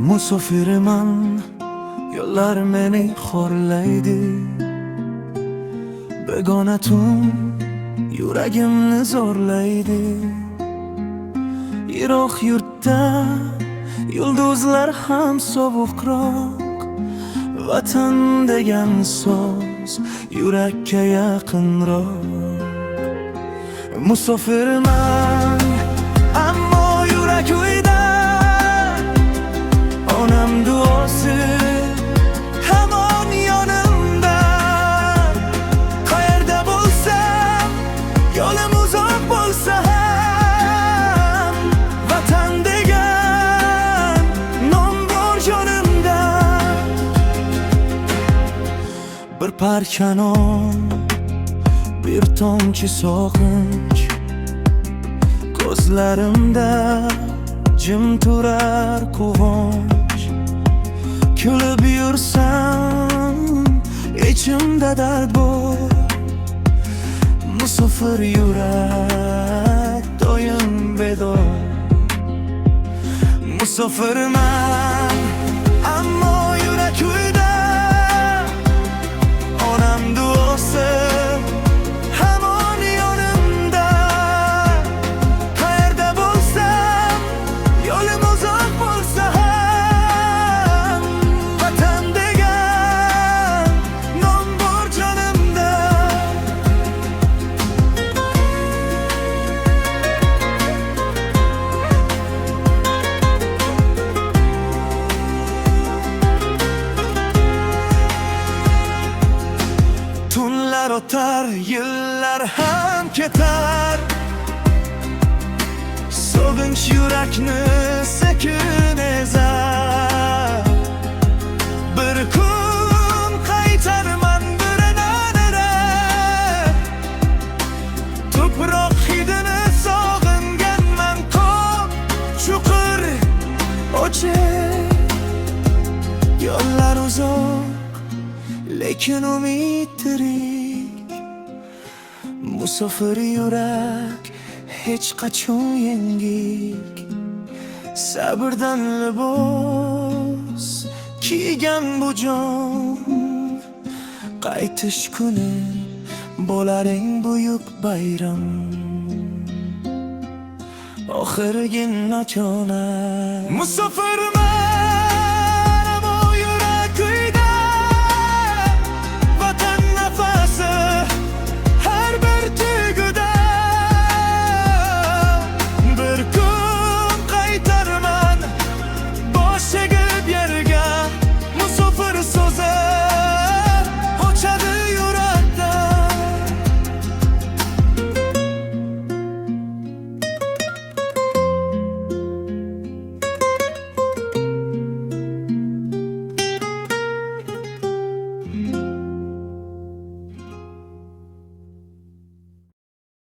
Musofirman, yo'llar meni xorlaydi. Begona tun yuragimni zo'rlaydi. Yiroq yurtda yulduzlar ham sovuqroq. Vatan degan so'z yurakka yaqinroq. Musofirman, ammo yurak uyda. Onam duosi hamon yonimda. Qayerda bo'lsam, yo'lim uzoq bo'lsa ham, vatan degan nom bor jonimda. Bir parcha non, bir tomchi sog'inch ko'zlarimda jim turar quvonch. Kulib yursam ichimda dard bor. Musofir yurak doim bedor. Musofirman, ammo yurak uyda. Onam duosi hamon yonimda. Qayerda bo'lsam, yo'lim uzoq bo'lsa ham, vatan degan nom bor jonimda. Tunlar o'tar, yillar ham ketar. Sog'inch yurakni sekin ezar. Bir kun qaytarman birinanira. Tuproq hidini sog'inganman. Ko'p chuqur o'chib, yo'llar uzoq, lekin umid tirik. Musofir yurak hech qachon yengik. Sabrdan libos kiygan bu jon. Qaytish kuni bo'lar eng buyuk bayram. Oxirgi nachona. Musofirman.